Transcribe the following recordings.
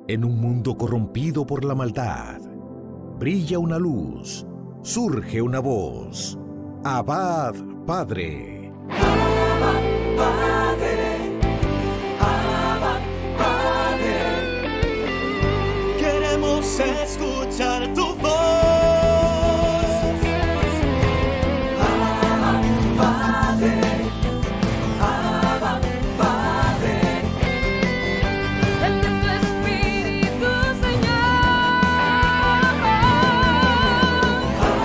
En un mundo corrompido por la maldad, brilla una luz, surge una voz. Abba, Padre. Abba, Padre. Abba, Padre. Queremos escuchar tu voz. Abba, Padre. Abba, Padre. Dame tu espíritu, Señor.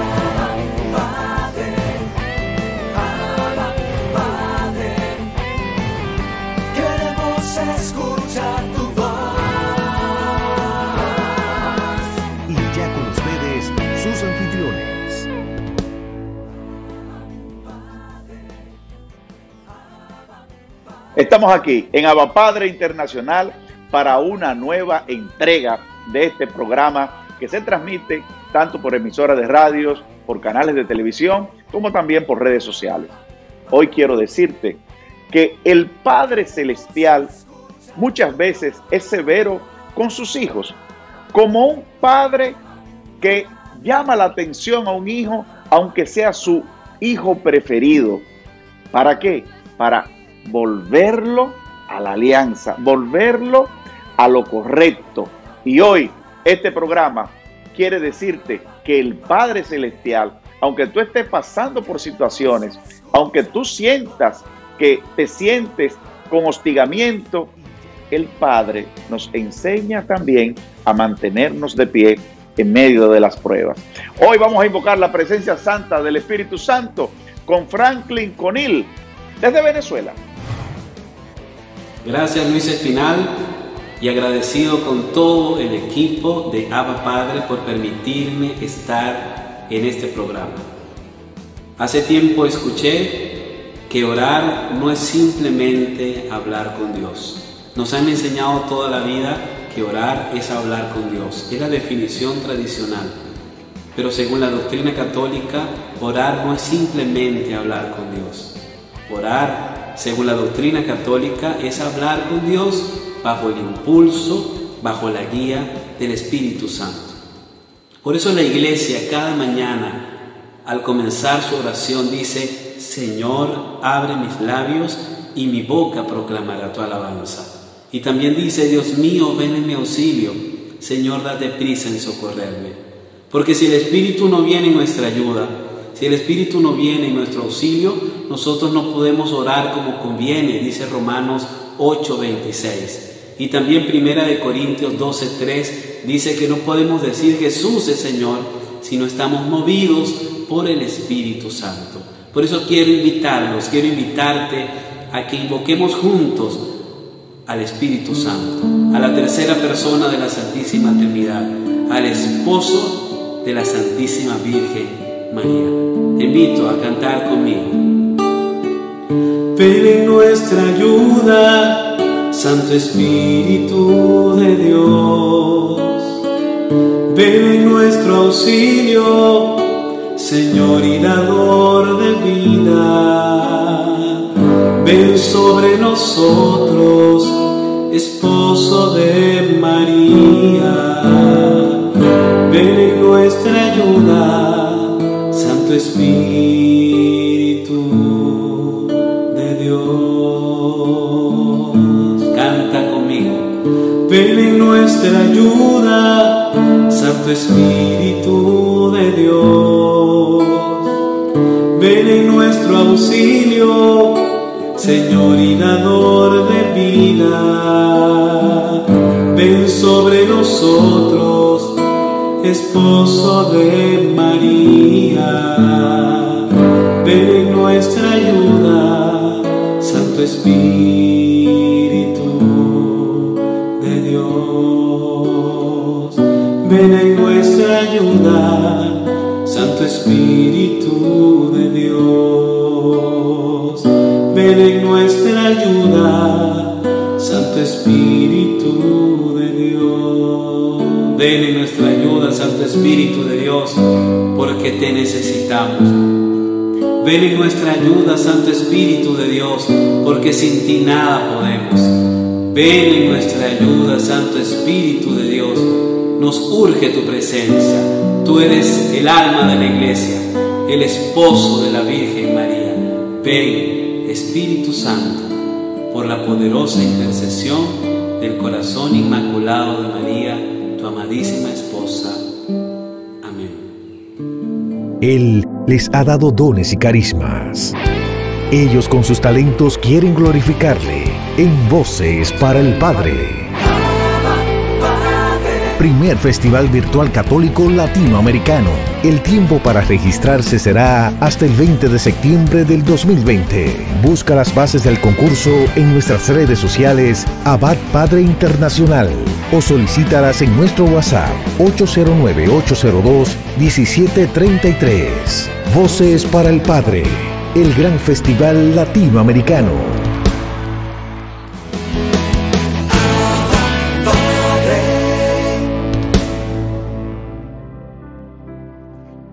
Abba, Padre. Abba, Padre. Queremos escuchar tu voz. Y ya con ustedes, sus anfitriones. Estamos aquí en Abba Padre Internacional para una nueva entrega de este programa que se transmite tanto por emisoras de radios, por canales de televisión, como también por redes sociales. Hoy quiero decirte que el Padre Celestial muchas veces es severo con sus hijos, como un padre que llama la atención a un hijo, aunque sea su hijo preferido. ¿Para qué? Para volverlo a la alianza, volverlo a lo correcto. Y hoy este programa quiere decirte que el Padre Celestial, aunque tú estés pasando por situaciones, aunque tú sientas que te sientes con hostigamiento, el Padre nos enseña también a mantenernos de pie en medio de las pruebas. Hoy vamos a invocar la presencia santa del Espíritu Santo con Franklin Conil desde Venezuela. Gracias, Luis Espinal, y agradecido con todo el equipo de Abba Padre por permitirme estar en este programa. Hace tiempo escuché que orar no es simplemente hablar con Dios. Nos han enseñado toda la vida que orar es hablar con Dios. Es la definición tradicional. Pero según la doctrina católica, orar no es simplemente hablar con Dios. Orar, según la doctrina católica, es hablar con Dios bajo el impulso, bajo la guía del Espíritu Santo. Por eso la iglesia cada mañana, al comenzar su oración, dice: Señor, abre mis labios y mi boca proclamará tu alabanza. Y también dice: Dios mío, ven en mi auxilio. Señor, date prisa en socorrerme. Porque si el Espíritu no viene en nuestra ayuda, si el Espíritu no viene en nuestro auxilio, nosotros no podemos orar como conviene, dice Romanos 8:26. Y también 1 Corintios 12:3 dice que no podemos decir Jesús es Señor si no estamos movidos por el Espíritu Santo. Por eso quiero invitarte a que invoquemos juntos al Espíritu Santo, a la tercera persona de la Santísima Trinidad, al esposo de la Santísima Virgen María. Te invito a cantar conmigo. Ven en nuestra ayuda, Santo Espíritu de Dios. Ven en nuestro auxilio, Señor y dador de vida. Ven sobre nosotros, esposo de María. Ven en nuestra ayuda, Santo Espíritu de Dios. Canta conmigo. Ven en nuestra ayuda, Santo Espíritu de Dios. Ven en nuestro auxilio, Señor y dador de vida. Ven sobre nosotros, esposo de María. Ven en nuestra ayuda, Santo Espíritu de Dios. Ven en nuestra ayuda, Santo Espíritu de Dios. Ven en nuestra ayuda, Santo Espíritu de Dios. Ven en nuestra ayuda, Santo Espíritu de Dios, porque te necesitamos. Ven en nuestra ayuda, Santo Espíritu de Dios, porque sin ti nada podemos. Ven en nuestra ayuda, Santo Espíritu de Dios. Nos urge tu presencia. Tú eres el alma de la iglesia, el esposo de la Virgen María. Ven, Espíritu Santo, por la poderosa intercesión del corazón inmaculado de María, tu amadísima esposa. Amén. Él les ha dado dones y carismas. Ellos con sus talentos quieren glorificarle en Voces para el Padre. Primer Festival Virtual Católico Latinoamericano. El tiempo para registrarse será hasta el 20 de septiembre del 2020. Busca las bases del concurso en nuestras redes sociales Abad Padre Internacional o solicítalas en nuestro WhatsApp 809-802-1733. Voces para el Padre, el gran festival latinoamericano.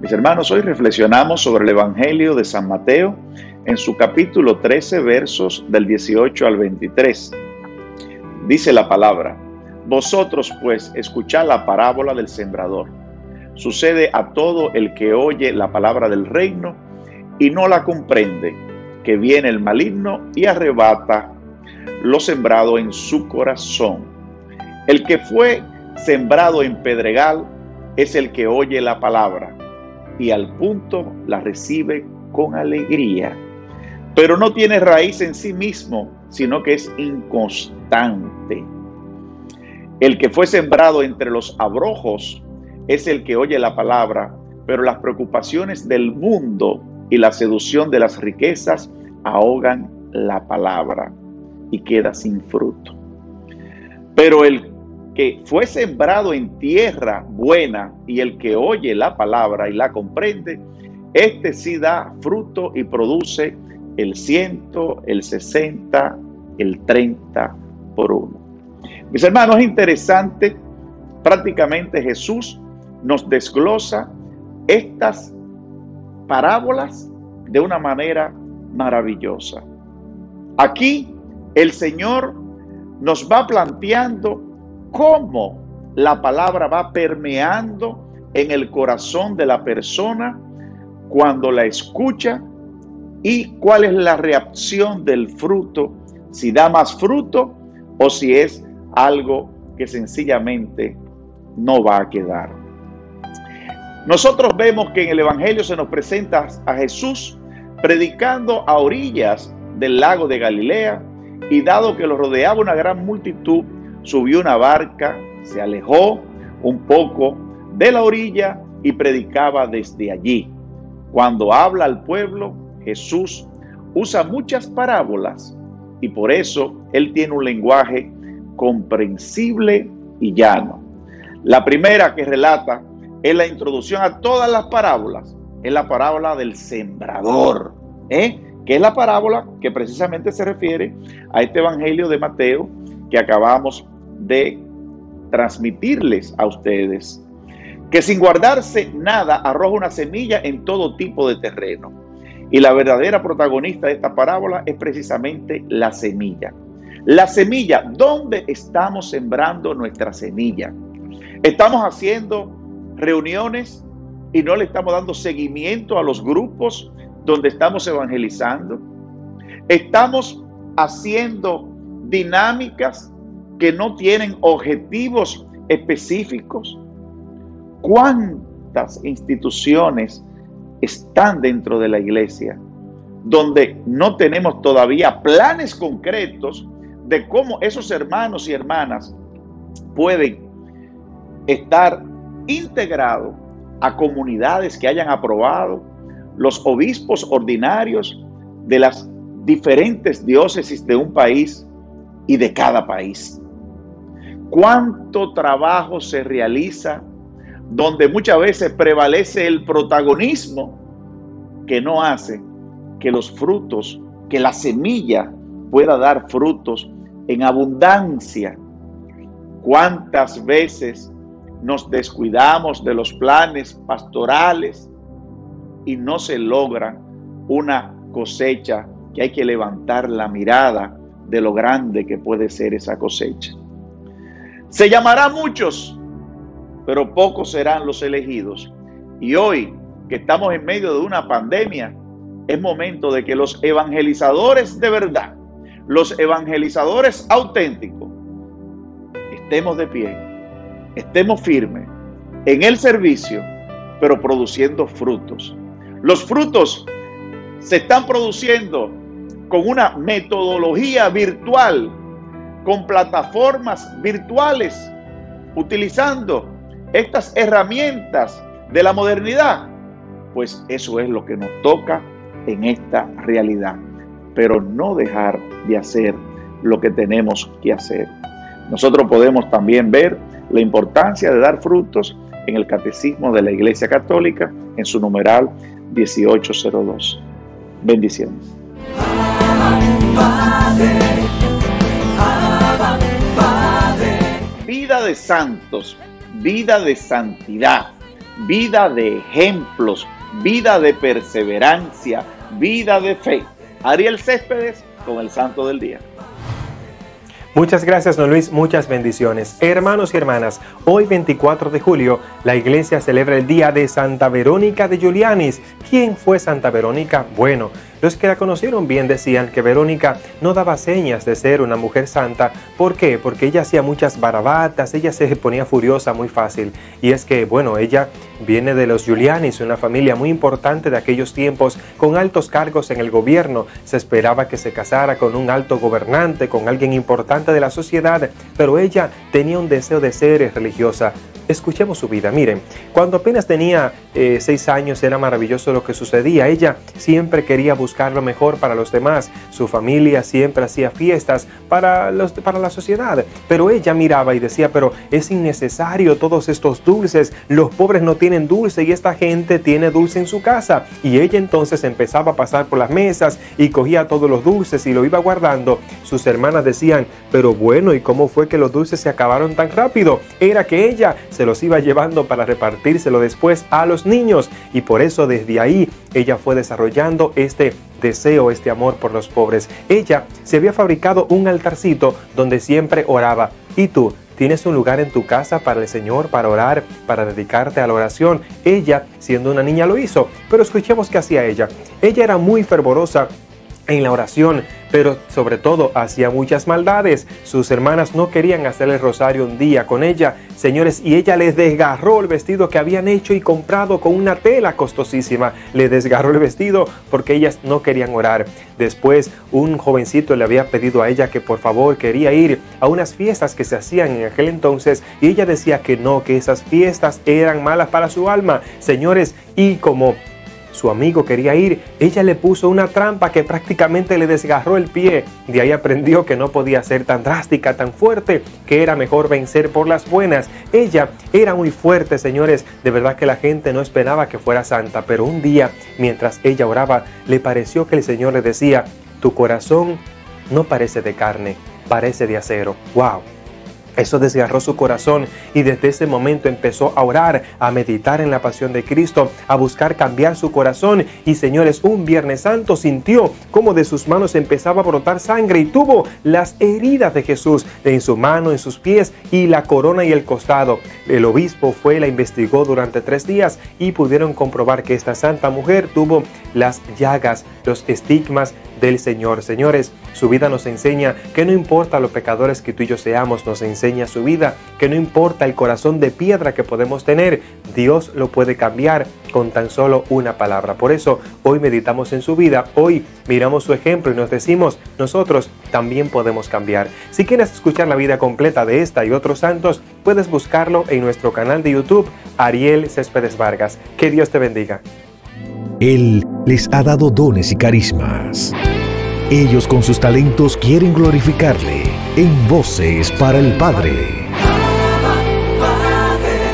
Mis hermanos, hoy reflexionamos sobre el Evangelio de San Mateo en su capítulo 13, versos del 18 al 23. Dice la palabra: Vosotros pues escuchad la parábola del sembrador. Sucede a todo el que oye la palabra del reino y no la comprende, que viene el maligno y arrebata lo sembrado en su corazón. El que fue sembrado en pedregal es el que oye la palabra y al punto la recibe con alegría, pero no tiene raíz en sí mismo, sino que es inconstante. El que fue sembrado entre los abrojos es el que oye la palabra, pero las preocupaciones del mundo y la seducción de las riquezas ahogan la palabra y queda sin fruto. Pero el que fue sembrado en tierra buena y el que oye la palabra y la comprende, este sí da fruto y produce el 100, el 60, el 30 por uno. Mis hermanos, es interesante, prácticamente Jesús nos desglosa estas parábolas de una manera maravillosa. Aquí el Señor nos va planteando cómo la palabra va permeando en el corazón de la persona cuando la escucha y cuál es la reacción del fruto, si da más fruto o si es algo que sencillamente no va a quedar. Nosotros vemos que en el Evangelio se nos presenta a Jesús predicando a orillas del lago de Galilea, y dado que lo rodeaba una gran multitud, subió una barca, se alejó un poco de la orilla y predicaba desde allí. Cuando habla al pueblo, Jesús usa muchas parábolas y por eso Él tiene un lenguaje comprensible y llano. La primera que relata es la introducción a todas las parábolas, es la parábola del sembrador, que es la parábola que precisamente se refiere a este Evangelio de Mateo que acabamos de transmitirles a ustedes, que sin guardarse nada arroja una semilla en todo tipo de terreno. Y la verdadera protagonista de esta parábola es precisamente la semilla. La semilla, ¿dónde estamos sembrando nuestra semilla? Estamos haciendo reuniones y no le estamos dando seguimiento a los grupos donde estamos evangelizando. Estamos haciendo dinámicas que no tienen objetivos específicos. ¿Cuántas instituciones están dentro de la iglesia donde no tenemos todavía planes concretos de cómo esos hermanos y hermanas pueden estar integrados a comunidades que hayan aprobado los obispos ordinarios de las diferentes diócesis de un país y de cada país? ¿Cuánto trabajo se realiza donde muchas veces prevalece el protagonismo que no hace que los frutos, que la semilla pueda dar frutos en abundancia? ¿Cuántas veces nos descuidamos de los planes pastorales y no se logra una cosecha que hay que levantar la mirada de lo grande que puede ser esa cosecha. Se llamará a muchos, pero pocos serán los elegidos. Y hoy, que estamos en medio de una pandemia, es momento de que los evangelizadores de verdad, los evangelizadores auténticos, estemos de pie, estemos firmes en el servicio, pero produciendo frutos. Los frutos se están produciendo con una metodología virtual, con plataformas virtuales, utilizando estas herramientas de la modernidad. Pues eso es lo que nos toca en esta realidad, pero no dejar de hacer lo que tenemos que hacer. Nosotros podemos también ver la importancia de dar frutos en el Catecismo de la Iglesia Católica, en su numeral 1802. Bendiciones. Vida de santos, vida de santidad, vida de ejemplos, vida de perseverancia, vida de fe. Ariel Céspedes con el Santo del Día. Muchas gracias, don Luis, muchas bendiciones. Hermanos y hermanas, hoy 24 de julio, la iglesia celebra el día de Santa Verónica de Giulianis. ¿Quién fue Santa Verónica? Bueno, los que la conocieron bien decían que Verónica no daba señas de ser una mujer santa. ¿Por qué? Porque ella hacía muchas barbatas, ella se ponía furiosa muy fácil. Y es que, bueno, ella viene de los Giulianis, una familia muy importante de aquellos tiempos, con altos cargos en el gobierno. Se esperaba que se casara con un alto gobernante, con alguien importante de la sociedad, pero ella tenía un deseo de ser religiosa. Escuchemos su vida. Miren, cuando apenas tenía 6 años era maravilloso lo que sucedía. Ella siempre quería buscar lo mejor para los demás. Su familia siempre hacía fiestas para la sociedad. Pero ella miraba y decía, pero es innecesario todos estos dulces. Los pobres no tienen dulce y esta gente tiene dulce en su casa. Y ella entonces empezaba a pasar por las mesas y cogía todos los dulces y lo iba guardando. Sus hermanas decían, pero bueno, ¿y cómo fue que los dulces se acabaron tan rápido? Era que ella se los iba llevando para repartírselo después a los niños, y por eso desde ahí ella fue desarrollando este deseo, este amor por los pobres. Ella se había fabricado un altarcito donde siempre oraba. ¿Y tú? ¿Tienes un lugar en tu casa para el Señor, para orar, para dedicarte a la oración? Ella, siendo una niña, lo hizo, pero escuchemos qué hacía ella. Ella era muy fervorosa en la oración, pero sobre todo hacía muchas maldades. Sus hermanas no querían hacer el rosario un día con ella, señores, y ella les desgarró el vestido que habían hecho y comprado con una tela costosísima. Le desgarró el vestido porque ellas no querían orar. Después, un jovencito le había pedido a ella que por favor quería ir a unas fiestas que se hacían en aquel entonces, y ella decía que no, que esas fiestas eran malas para su alma, señores, y como su amigo quería ir, ella le puso una trampa que prácticamente le desgarró el pie. De ahí aprendió que no podía ser tan drástica, tan fuerte, que era mejor vencer por las buenas. Ella era muy fuerte, señores. De verdad que la gente no esperaba que fuera santa, pero un día, mientras ella oraba, le pareció que el Señor le decía, tu corazón no parece de carne, parece de acero. ¡Wow! Eso desgarró su corazón, y desde ese momento empezó a orar, a meditar en la pasión de Cristo, a buscar cambiar su corazón. Y señores, un Viernes Santo sintió cómo de sus manos empezaba a brotar sangre, y tuvo las heridas de Jesús en su mano, en sus pies, y la corona y el costado. El obispo la investigó durante 3 días y pudieron comprobar que esta santa mujer tuvo las llagas, los estigmas del Señor. Señores, su vida nos enseña que no importa los pecadores que tú y yo seamos, nos enseña su vida, que no importa el corazón de piedra que podemos tener, Dios lo puede cambiar con tan solo una palabra. Por eso hoy meditamos en su vida, hoy miramos su ejemplo y nos decimos, nosotros también podemos cambiar. Si quieres escuchar la vida completa de esta y otros santos, puedes buscarlo en nuestro canal de YouTube, Ariel Céspedes Vargas. Que Dios te bendiga. Él les ha dado dones y carismas. Ellos con sus talentos quieren glorificarle en Voces para el Padre.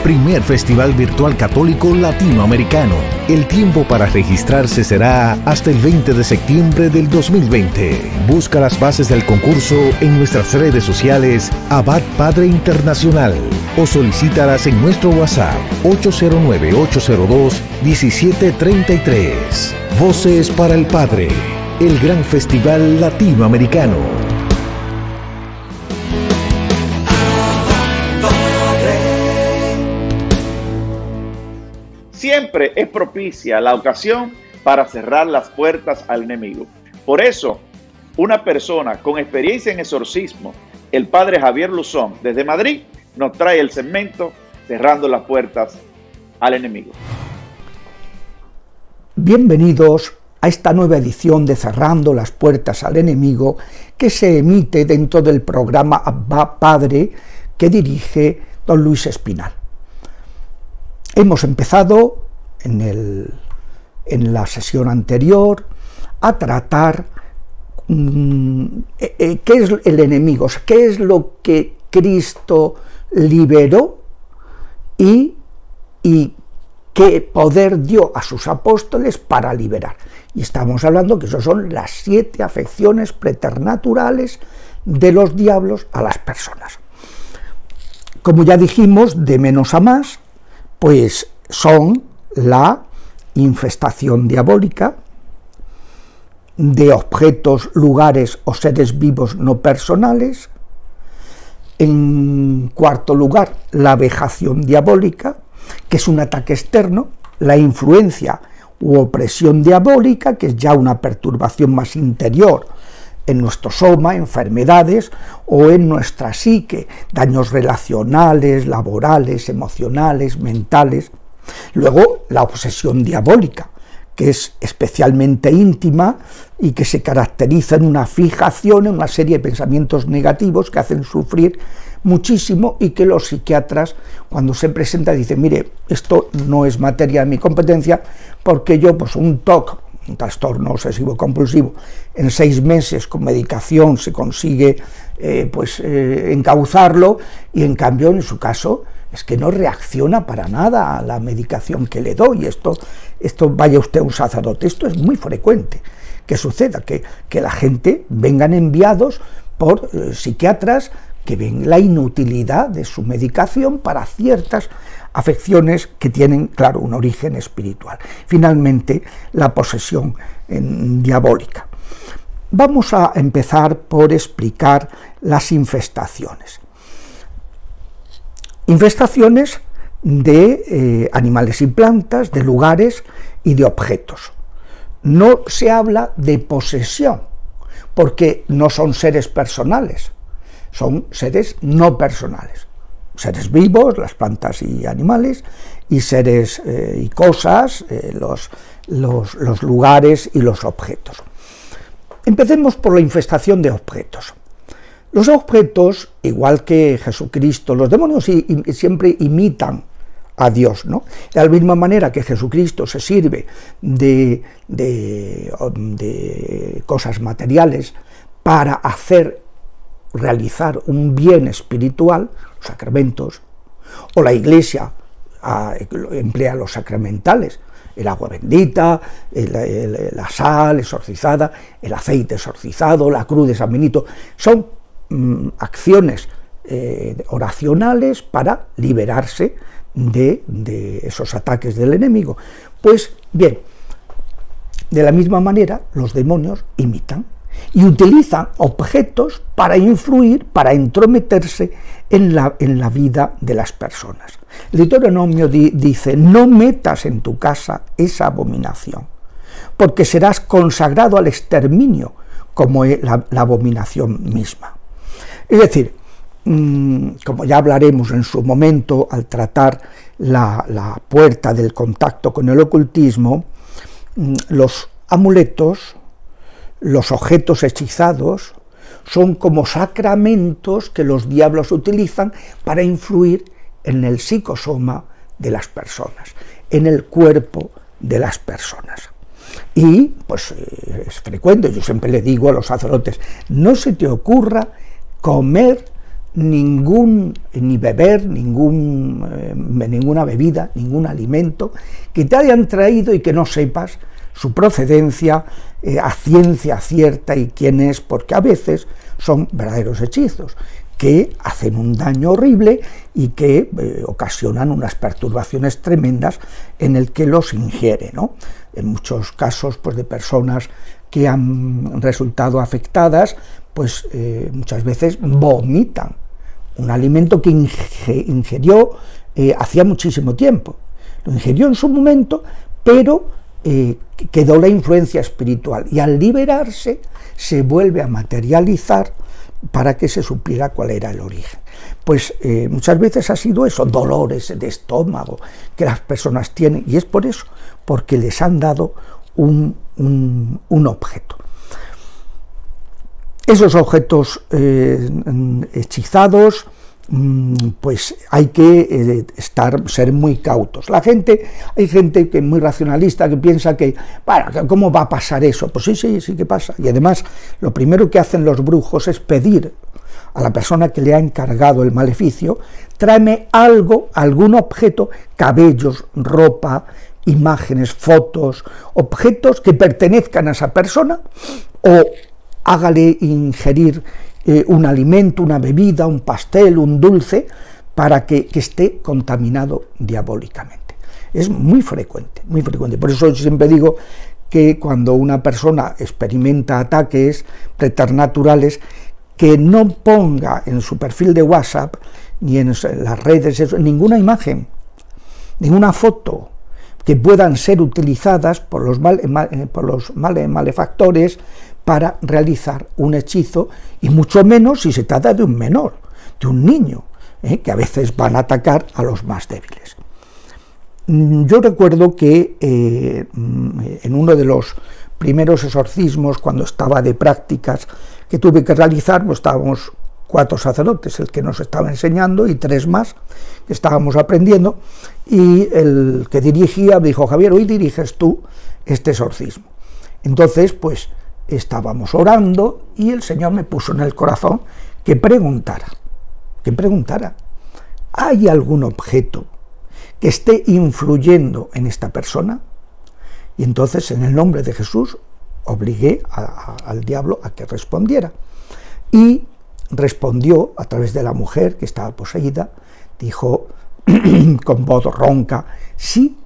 Primer Festival Virtual Católico Latinoamericano. El tiempo para registrarse será hasta el 20 de septiembre del 2020. Busca las bases del concurso en nuestras redes sociales Abad Padre Internacional o solicítalas en nuestro WhatsApp 809-802-1733. Voces para el Padre, el gran festival latinoamericano. siempre es propicia la ocasión para cerrar las puertas al enemigo. Por eso, una persona con experiencia en exorcismo, el padre Javier Luzón, desde Madrid, nos trae el segmento Cerrando las puertas al enemigo. Bienvenidos a esta nueva edición de Cerrando las puertas al enemigo, que se emite dentro del programa Abba Padre que dirige don Luis Espinal. Hemos empezado en la sesión anterior a tratar qué es el enemigo, qué es lo que Cristo liberó y qué poder dio a sus apóstoles para liberar. Y estamos hablando que esos son las 7 afecciones preternaturales de los diablos a las personas. Como ya dijimos, de menos a más, pues son la infestación diabólica de objetos, lugares o seres vivos no personales. En cuarto lugar, la vejación diabólica, que es un ataque externo, la influencia u opresión diabólica, que es ya una perturbación más interior en nuestro soma, enfermedades, o en nuestra psique, daños relacionales, laborales, emocionales, mentales. Luego, la obsesión diabólica, que es especialmente íntima y que se caracteriza en una fijación, en una serie de pensamientos negativos que hacen sufrir muchísimo, y que los psiquiatras, cuando se presenta, dicen: mire, esto no es materia de mi competencia, porque yo, pues un TOC, un trastorno obsesivo compulsivo, en 6 meses con medicación se consigue encauzarlo, y en cambio en su caso es que no reacciona para nada a la medicación que le doy. Esto vaya usted a un sacerdote, esto es muy frecuente que suceda, que la gente vengan enviados por psiquiatras que ven la inutilidad de su medicación para ciertas afecciones que tienen, claro, un origen espiritual. Finalmente, la posesión diabólica. Vamos a empezar por explicar las infestaciones. Infestaciones de animales y plantas, de lugares y de objetos. No se habla de posesión, porque no son seres personales, son seres no personales. Seres vivos, las plantas y animales, y seres y cosas, los lugares y los objetos. Empecemos por la infestación de objetos. Los objetos, igual que Jesucristo, los demonios siempre imitan a Dios, ¿no? De la misma manera que Jesucristo se sirve de cosas materiales para realizar un bien espiritual, los sacramentos, o la Iglesia emplea los sacramentales, el agua bendita, la sal exorcizada, el aceite exorcizado, la cruz de San Benito, son acciones oracionales para liberarse de esos ataques del enemigo. Pues bien, de la misma manera los demonios imitan y utilizan objetos para influir, para entrometerse en la vida de las personas. El Deuteronomio dice: no metas en tu casa esa abominación, porque serás consagrado al exterminio, como es la abominación misma. Es decir, como ya hablaremos en su momento al tratar la puerta del contacto con el ocultismo, los amuletos, los objetos hechizados, son como sacramentos que los diablos utilizan para influir en el psicosoma de las personas, en el cuerpo de las personas. Y pues es frecuente, yo siempre le digo a los sacerdotes: no se te ocurra comer ni beber ninguna bebida, ningún alimento que te hayan traído y que no sepas su procedencia a ciencia cierta y quién es, porque a veces son verdaderos hechizos que hacen un daño horrible y que ocasionan unas perturbaciones tremendas en el que los ingiere, ¿no? En muchos casos, pues, de personas que han resultado afectadas, pues muchas veces vomitan un alimento que ingirió hacía muchísimo tiempo. lo ingirió en su momento, pero quedó la influencia espiritual, y al liberarse se vuelve a materializar para que se supiera cuál era el origen. Pues muchas veces ha sido eso, dolores de estómago que las personas tienen, y es por eso, porque les han dado un objeto. Esos objetos hechizados, pues hay que ser muy cautos. Hay gente que es muy racionalista, que piensa que, bueno, ¿cómo va a pasar eso? Pues sí que pasa. Y además, lo primero que hacen los brujos es pedir a la persona que le ha encargado el maleficio: tráeme algo, algún objeto, cabellos, ropa, imágenes, fotos, objetos que pertenezcan a esa persona, o hágale ingerir un alimento, una bebida, un pastel, un dulce, para que esté contaminado diabólicamente. Es muy frecuente, muy frecuente. Por eso yo siempre digo que cuando una persona experimenta ataques preternaturales, que no ponga en su perfil de WhatsApp ni en las redes ninguna imagen, ninguna foto, que puedan ser utilizadas por los malefactores para realizar un hechizo, y mucho menos si se trata de un menor, de un niño, que a veces van a atacar a los más débiles. Yo recuerdo que en uno de los primeros exorcismos, cuando estaba de prácticas, que tuve que realizar, pues estábamos 4 sacerdotes, el que nos estaba enseñando, y 3 más que estábamos aprendiendo, y el que dirigía me dijo: Javier, hoy diriges tú este exorcismo. Entonces, pues estábamos orando, y el Señor me puso en el corazón que preguntara, ¿hay algún objeto que esté influyendo en esta persona? Y entonces, en el nombre de Jesús, obligué al diablo a que respondiera, y respondió a través de la mujer que estaba poseída. Dijo con voz ronca: sí,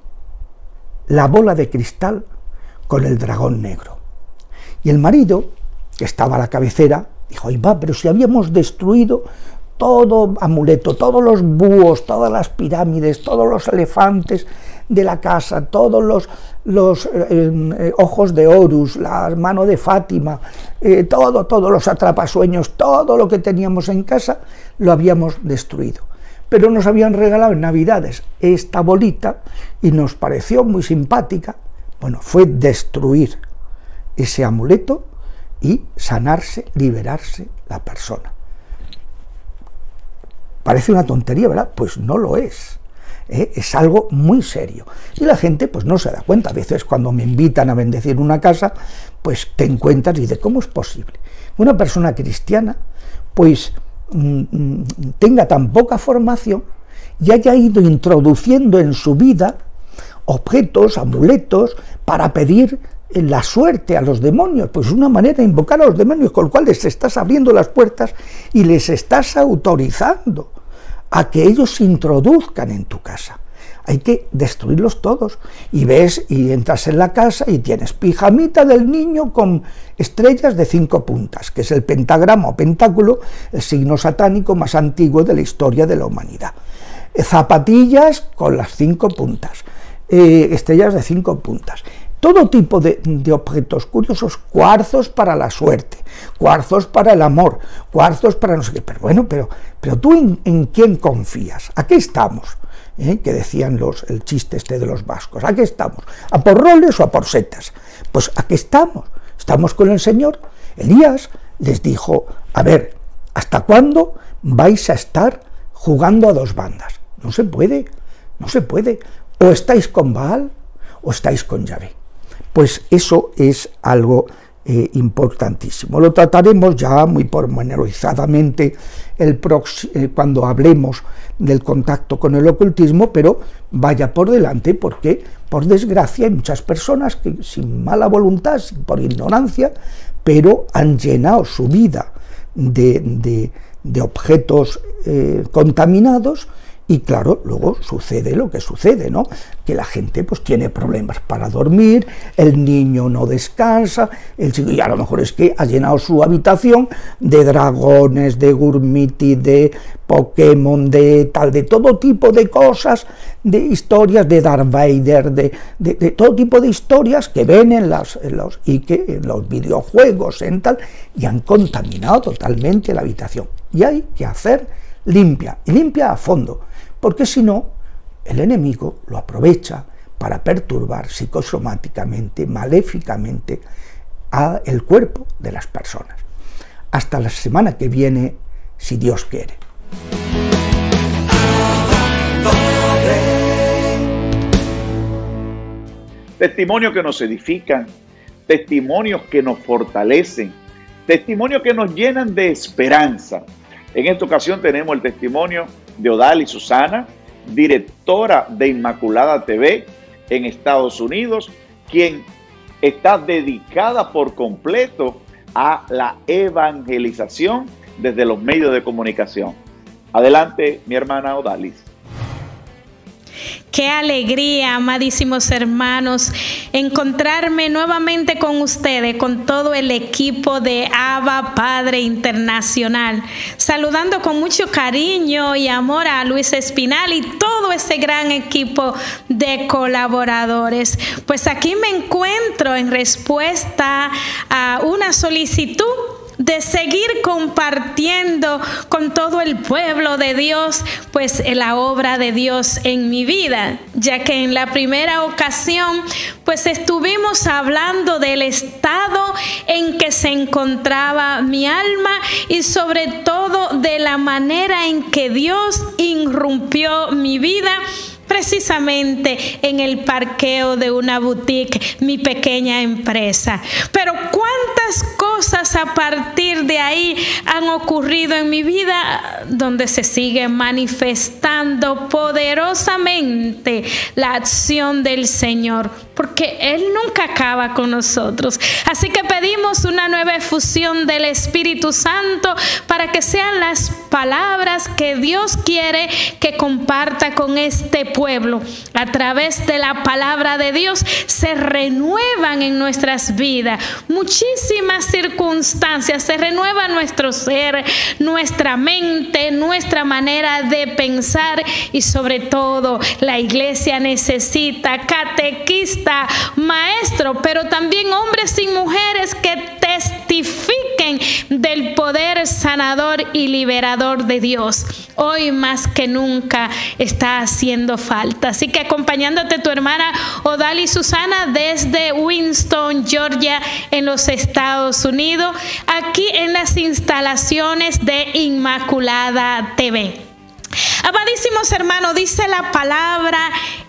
la bola de cristal con el dragón negro. Y el marido, que estaba a la cabecera, dijo: ay, va, pero si habíamos destruido todo amuleto, todos los búhos, todas las pirámides, todos los elefantes de la casa, todos los ojos de Horus, la mano de Fátima, todos los atrapasueños, todo lo que teníamos en casa lo habíamos destruido. Pero nos habían regalado en Navidades esta bolita y nos pareció muy simpática. Bueno, fue destruir ese amuleto y sanarse, liberarse la persona. Parece una tontería, ¿verdad? Pues no lo es. Es algo muy serio. Y la gente pues no se da cuenta. A veces cuando me invitan a bendecir una casa, pues te encuentras y dices: ¿cómo es posible? Una persona cristiana pues tenga tan poca formación y haya ido introduciendo en su vida objetos, amuletos, para pedir la suerte a los demonios. Pues es una manera de invocar a los demonios, con lo cual les estás abriendo las puertas y les estás autorizando a que ellos se introduzcan en tu casa. Hay que destruirlos todos. Y ves, y entras en la casa y tienes pijamita del niño con estrellas de 5 puntas, que es el pentagrama o pentáculo, el signo satánico más antiguo de la historia de la humanidad. Zapatillas con las 5 puntas, estrellas de 5 puntas. Todo tipo de objetos curiosos, cuarzos para la suerte, cuarzos para el amor, cuarzos para no sé qué. Pero bueno, pero tú ¿en quién confías? ¿A qué estamos? Que decían el chiste este de los vascos. ¿A qué estamos? ¿A por roles o a por setas? Pues ¿a qué estamos? Estamos con el Señor. Elías les dijo: a ver, ¿hasta cuándo vais a estar jugando a 2 bandas? No se puede, no se puede. O estáis con Baal o estáis con Yahvé. Pues eso es algo importantísimo. Lo trataremos ya muy pormenorizadamente cuando hablemos del contacto con el ocultismo, pero vaya por delante, porque por desgracia hay muchas personas que sin mala voluntad, por ignorancia, pero han llenado su vida de objetos contaminados, Y claro, luego sucede lo que sucede, ¿no? Que la gente pues tiene problemas para dormir, el niño no descansa, el chico, y a lo mejor es que ha llenado su habitación de dragones, de Gurmiti, de Pokémon, de tal, de todo tipo de cosas, de historias de Darth Vader, de todo tipo de historias que ven en los videojuegos, en tal, y han contaminado totalmente la habitación. Y hay que hacer limpia, y limpia a fondo, porque si no, el enemigo lo aprovecha para perturbar psicosomáticamente, maléficamente, el cuerpo de las personas. Hasta la semana que viene, si Dios quiere. Testimonios que nos edifican, testimonios que nos fortalecen, testimonios que nos llenan de esperanza. En esta ocasión tenemos el testimonio de Odalis Susana, directora de Inmaculada TV en Estados Unidos, quien está dedicada por completo a la evangelización desde los medios de comunicación. Adelante, mi hermana Odalis. Qué alegría, amadísimos hermanos, encontrarme nuevamente con ustedes, con todo el equipo de Abba Padre Internacional, saludando con mucho cariño y amor a Luis Espinal y todo ese gran equipo de colaboradores. Pues aquí me encuentro en respuesta a una solicitud de seguir compartiendo con todo el pueblo de Dios, pues la obra de Dios en mi vida, ya que en la primera ocasión, pues estuvimos hablando del estado en que se encontraba mi alma y sobre todo de la manera en que Dios irrumpió mi vida, precisamente en el parqueo de una boutique, mi pequeña empresa. Pero cuántas cosas a partir de ahí han ocurrido en mi vida, donde se sigue manifestando poderosamente la acción del Señor, porque Él nunca acaba con nosotros. Así que pedimos una nueva efusión del Espíritu Santo para que sean las palabras que Dios quiere que comparta con este pueblo. A través de la palabra de Dios se renuevan en nuestras vidas muchísimas circunstancias, se renueva nuestro ser, nuestra mente, nuestra manera de pensar, y sobre todo la iglesia necesita catequista, maestro, pero también hombres y mujeres que testifiquen del poder sanador y liberador de Dios. Hoy más que nunca está haciendo falta. Así que acompañándote tu hermana Odalis Susana desde Winston, Georgia, en los Estados Unidos, aquí en las instalaciones de Inmaculada TV. Amadísimos hermanos, dice la palabra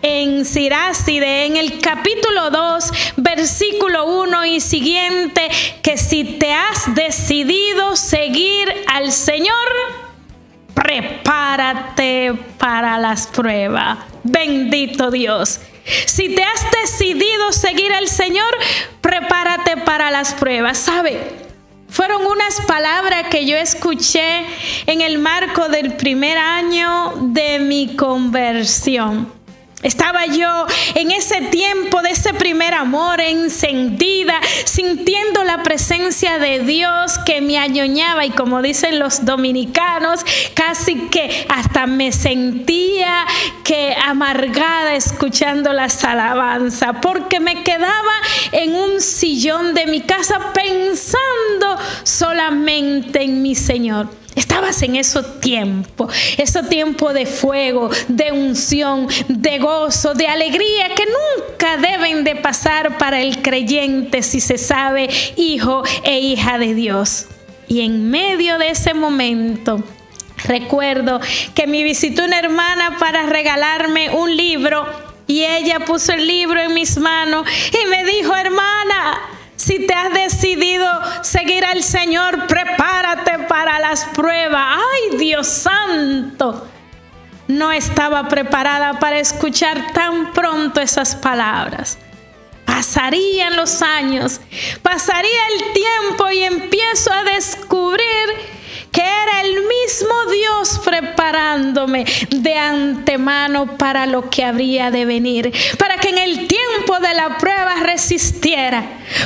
en Siráside, en el capítulo 2, versículo 1 y siguiente, que si te has decidido seguir al Señor, prepárate para las pruebas. Bendito Dios. Si te has decidido seguir al Señor, prepárate para las pruebas. ¿Sabe? Fueron unas palabras que yo escuché en el marco del primer año de mi conversión. Estaba yo en ese tiempo de ese primer amor, encendida, sintiendo la presencia de Dios que me añoñaba, y como dicen los dominicanos, casi que hasta me sentía que amargada escuchando las alabanzas, porque me quedaba en un sillón de mi casa pensando solamente en mi Señor. Estabas en ese tiempo de fuego, de unción, de gozo, de alegría, que nunca deben de pasar para el creyente si se sabe hijo e hija de Dios. Y en medio de ese momento, recuerdo que me visitó una hermana para regalarme un libro, y ella puso el libro en mis manos y me dijo: hermana, si te has decidido seguir al Señor, prepárate para las pruebas. ¡Ay, Dios santo! No estaba preparada para escuchar tan pronto esas palabras. Pasarían los años, pasaría el tiempo, y empiezo a descubrir que era era el mismo Dios preparándome de antemano para lo que habría de venir, para que en el tiempo de la prueba resistiera,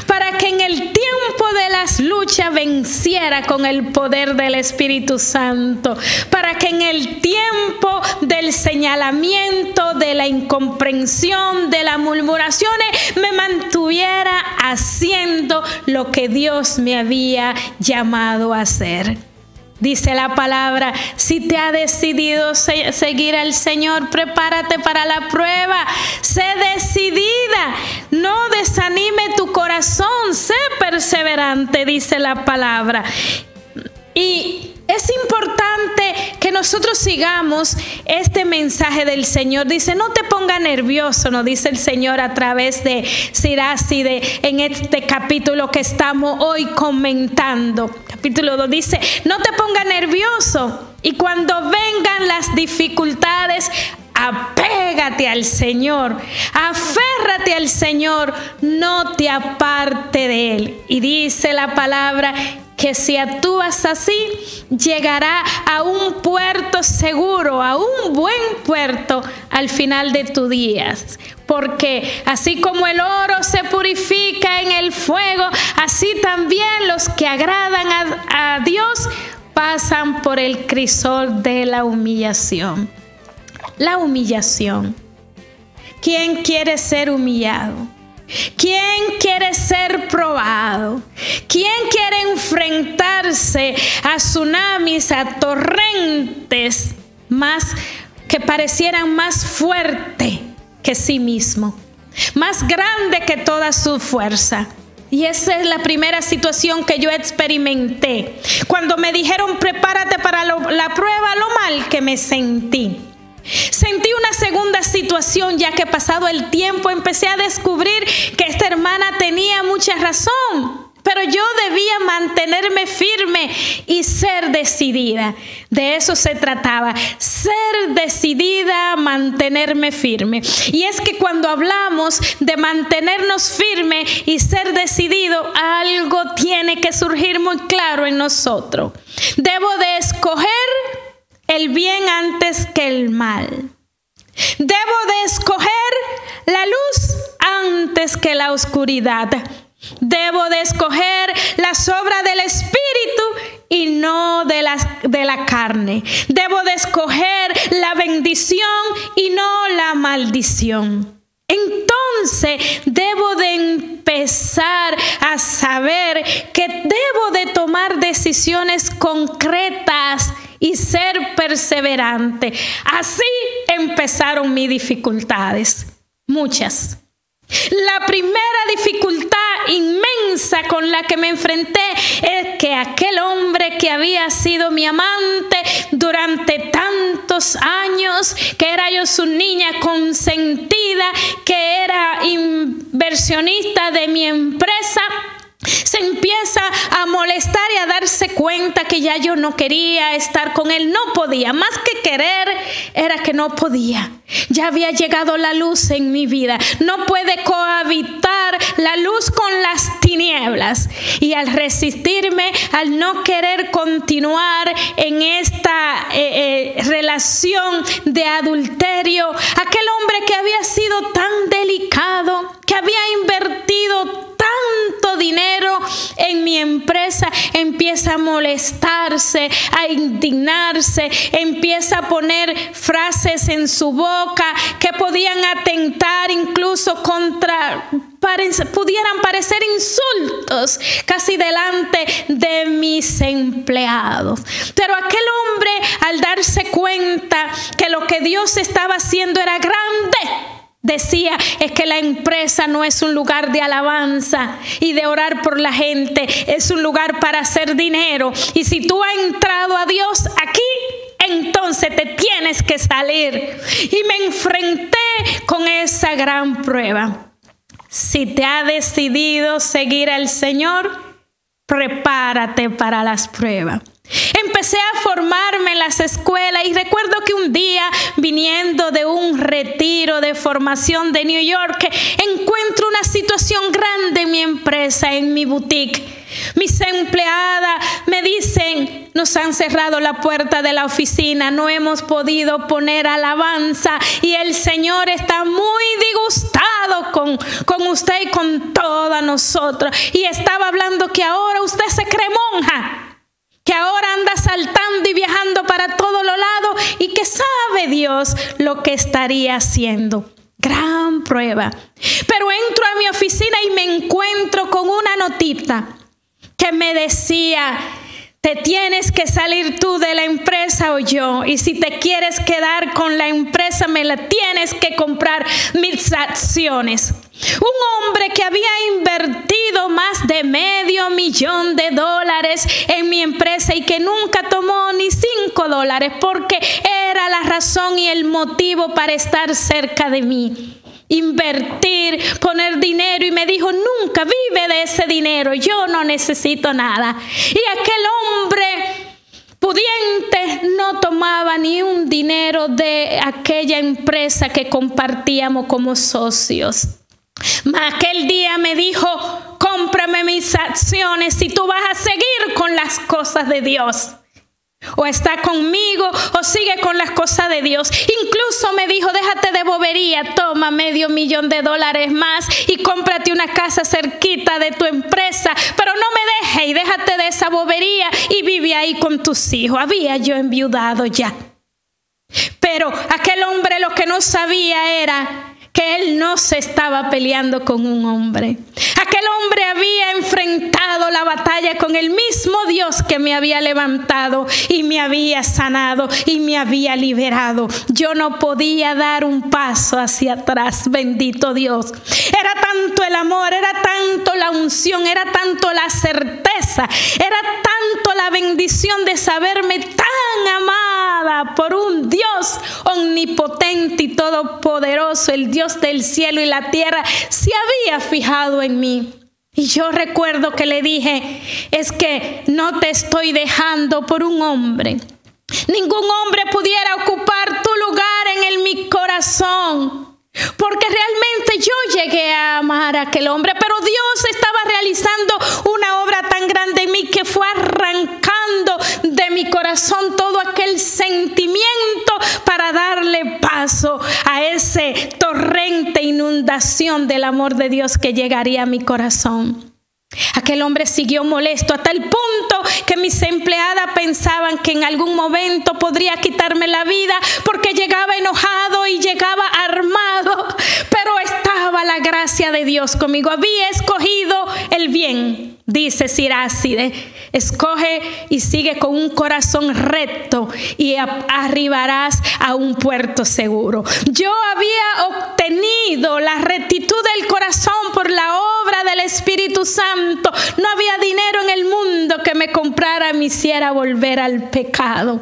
para que en el tiempo de las luchas venciera con el poder del Espíritu Santo, para que en el tiempo del señalamiento, de la incomprensión, de las murmuraciones, me mantuviera haciendo lo que Dios me había llamado a hacer. Dice la palabra, si te ha decidido seguir al Señor, prepárate para la prueba. Sé decidida, no desanime tu corazón, sé perseverante, dice la palabra. Y es importante que nosotros sigamos este mensaje del Señor. Dice, no te pongas nervioso, nos dice el Señor a través de Siracide en este capítulo que estamos hoy comentando. Capítulo 2 dice, no te pongas nervioso. Y cuando vengan las dificultades, apégate al Señor, aférrate al Señor, no te aparte de Él. Y dice la palabra que si actúas así, llegará a un puerto seguro, a un buen puerto al final de tus días. Porque así como el oro se purifica en el fuego, así también los que agradan a Dios pasan por el crisol de la humillación. La humillación. ¿Quién quiere ser humillado? ¿Quién quiere ser probado? ¿Quién quiere enfrentarse a tsunamis, a torrentes más que parecieran más fuertes que sí mismo, más grande que toda su fuerza? Y esa es la primera situación que yo experimenté. Cuando me dijeron prepárate para la prueba, lo mal que me sentí. Sentí una segunda situación, ya que pasado el tiempo empecé a descubrir que esta hermana tenía mucha razón, pero yo debía mantenerme firme y ser decidida. De eso se trataba, ser decidida, mantenerme firme. Y es que cuando hablamos de mantenernos firme y ser decidido, algo tiene que surgir muy claro en nosotros. Debo de escoger el bien antes que el mal. Debo de escoger la luz antes que la oscuridad. Debo de escoger las obras del Espíritu y no de la carne. Debo de escoger la bendición y no la maldición. Entonces debo de empezar a saber que debo de tomar decisiones concretas y ser perseverante. Así empezaron mis dificultades, muchas. La primera dificultad inmensa con la que me enfrenté es que aquel hombre que había sido mi amante durante tantos años, que era yo su niña consentida, que era inversionista de mi empresa, se empieza a molestar y a darse cuenta que ya yo no quería estar con él. No podía, más que querer, era que no podía. Ya había llegado la luz en mi vida. No puede cohabitar la luz con las tinieblas. Y al resistirme, al no querer continuar en esta relación de adulterio, aquel hombre que había sido tan delicado, que había invertido tanto dinero en mi empresa, empieza a molestarse, a indignarse, empieza a poner frases en su boca que podían atentar incluso pudieran parecer insultos casi delante de mis empleados. Pero aquel hombre, al darse cuenta que lo que Dios estaba haciendo era grande, decía, es que la empresa no es un lugar de alabanza y de orar por la gente, es un lugar para hacer dinero. Y si tú has entrado a Dios aquí, entonces te tienes que salir. Y me enfrenté con esa gran prueba. Si te has decidido seguir al Señor, prepárate para las pruebas. Empecé a formarme en las escuelas y recuerdo que un día, viniendo de un retiro de formación de New York, encuentro una situación grande en mi empresa, en mi boutique. Mis empleadas me dicen, nos han cerrado la puerta de la oficina, no hemos podido poner alabanza y el Señor está muy disgustado con usted y con todas nosotros. Y estaba hablando que ahora usted se cree monja, que ahora anda saltando y viajando para todos los lados y que sabe Dios lo que estaría haciendo. Gran prueba. Pero entro a mi oficina y me encuentro con una notita que me decía, te tienes que salir tú de la empresa o yo, y si te quieres quedar con la empresa me la tienes que comprar mis acciones. Un hombre que había invertido más de $500,000 en mi empresa y que nunca tomó ni $5 porque era la razón y el motivo para estar cerca de mí. Invertir, poner dinero, y me dijo, nunca vive de ese dinero, yo no necesito nada. Y aquel hombre pudiente no tomaba ni un dinero de aquella empresa que compartíamos como socios. Mas aquel día me dijo, cómprame mis acciones si tú vas a seguir con las cosas de Dios. O está conmigo o sigue con las cosas de Dios. Incluso me dijo, déjate de bobería, toma $500,000 más y cómprate una casa cerquita de tu empresa, pero no me dejes y déjate de esa bobería y vive ahí con tus hijos. Había yo enviudado ya. Pero aquel hombre lo que no sabía era que él no se estaba peleando con un hombre. Aquel hombre había enfrentado la batalla con el mismo Dios que me había levantado y me había sanado y me había liberado. Yo no podía dar un paso hacia atrás, bendito Dios. Era tanto el amor, era tanto la unción, era tanto la certeza, era tanto la bendición de saberme tan amada por un Dios omnipotente y todopoderoso, el Dios del cielo y la tierra se había fijado en mí. Y yo recuerdo que le dije, es que no te estoy dejando por un hombre. Ningún hombre pudiera ocupar tu lugar en mi corazón, porque realmente yo llegué a amar a aquel hombre, pero Dios estaba realizando una obra tan grande en mí que fue arrancando de mi corazón todo aquel sentimiento para darle paso a ese torrente, inundación del amor de Dios que llegaría a mi corazón. Aquel hombre siguió molesto hasta el punto que mis empleadas pensaban que en algún momento podría quitarme la vida porque llegaba enojado y llegaba armado, pero estaba la gracia de Dios conmigo. Había escogido el bien, dice Siráside. Escoge y sigue con un corazón recto y arribarás a un puerto seguro. Yo había obtenido la rectitud del corazón por la obra del Espíritu Santo. No había dinero en el mundo que me comprara y me hiciera volver al pecado.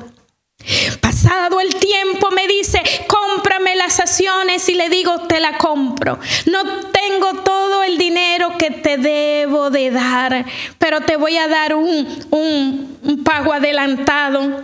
Pasado el tiempo me dice, cómprame las acciones, y le digo, te la compro. No tengo todo el dinero que te debo de dar, pero te voy a dar un pago adelantado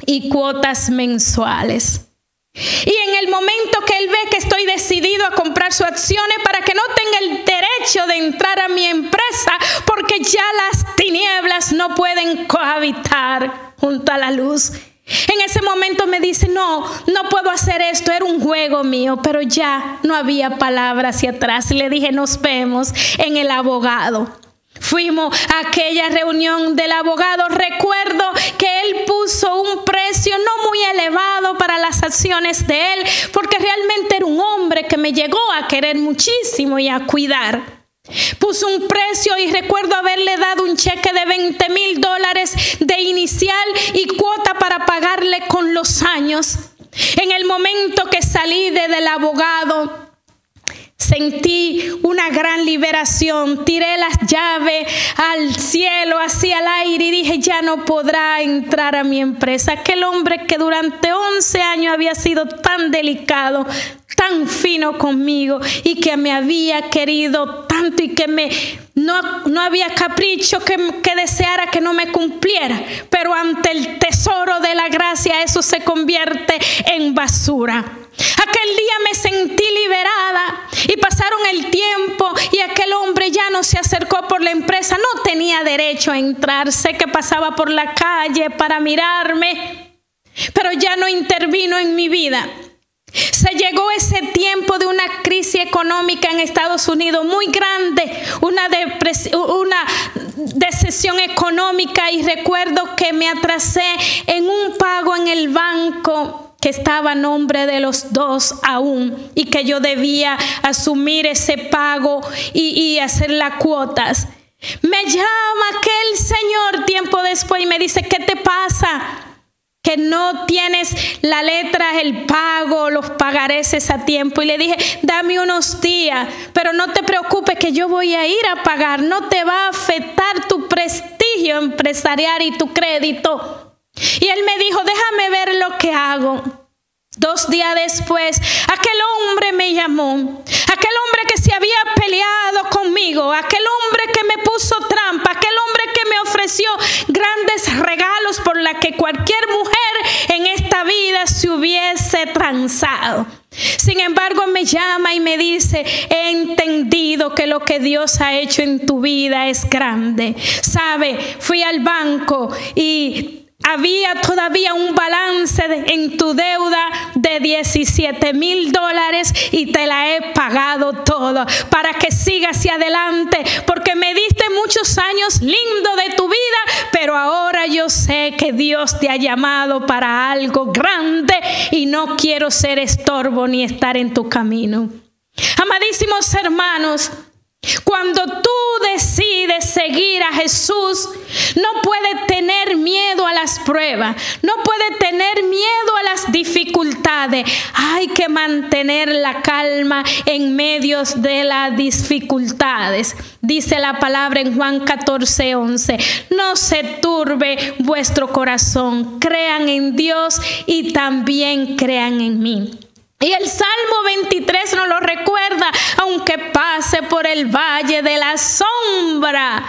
y cuotas mensuales. Y en el momento que él ve que estoy decidido a comprar sus acciones para que no tenga el derecho de entrar a mi empresa, porque ya las tinieblas no pueden cohabitar junto a la luz. En ese momento me dice, no puedo hacer esto, era un juego mío, pero ya no había palabra hacia atrás. Y le dije, nos vemos en el abogado. Fuimos a aquella reunión del abogado. Recuerdo que él puso un precio no muy elevado para las acciones de él, porque realmente era un hombre que me llegó a querer muchísimo y a cuidar. Puso un precio y recuerdo haberle dado un cheque de $20,000 de inicial y cuota para pagarle con los años. En el momento que salí del abogado, sentí una gran liberación. Tiré las llaves al cielo, hacia el aire, y dije, ya no podrá entrar a mi empresa. Aquel hombre que durante 11 años había sido tan delicado, tan fino conmigo, y que me había querido tanto y que no había capricho que deseara que no me cumpliera, pero ante el tesoro de la gracia eso se convierte en basura. Aquel aquel día me sentí liberada y pasaron el tiempo y aquel hombre ya no se acercó por la empresa. No tenía derecho a entrar. Sé que pasaba por la calle para mirarme, pero ya no intervino en mi vida. Se llegó ese tiempo de una crisis económica en Estados Unidos muy grande, una decepción económica, y recuerdo que me atrasé en un pago en el banco que estaba a nombre de los dos aún, y que yo debía asumir ese pago y hacer las cuotas. Me llama aquel señor tiempo después y me dice: ¿qué te pasa? Que no tienes la letra, el pago, los pagareces a tiempo. Y le dije: dame unos días, pero no te preocupes que yo voy a ir a pagar. No te va a afectar tu prestigio empresarial y tu crédito. Y él me dijo: déjame ver lo que hago. 2 días después, aquel hombre me llamó. Aquel hombre que se había peleado conmigo. Aquel hombre que me puso trampa. Aquel hombre que me ofreció grandes regalos por la que cualquier mujer en esta vida se hubiese transado. Sin embargo, me llama y me dice: he entendido que lo que Dios ha hecho en tu vida es grande. Sabe, fui al banco y había todavía un balance en tu deuda de $17,000 y te la he pagado todo para que sigas hacia adelante, porque me diste muchos años lindos de tu vida, pero ahora yo sé que Dios te ha llamado para algo grande y no quiero ser estorbo ni estar en tu camino. Amadísimos hermanos, cuando tú decides seguir a Jesús, no puedes tener miedo a las pruebas, no puedes tener miedo a las dificultades. Hay que mantener la calma en medio de las dificultades. Dice la palabra en Juan 14:11: no se turbe vuestro corazón, crean en Dios y también crean en mí. Y el Salmo 23 nos lo recuerda: aunque pase por el valle de la sombra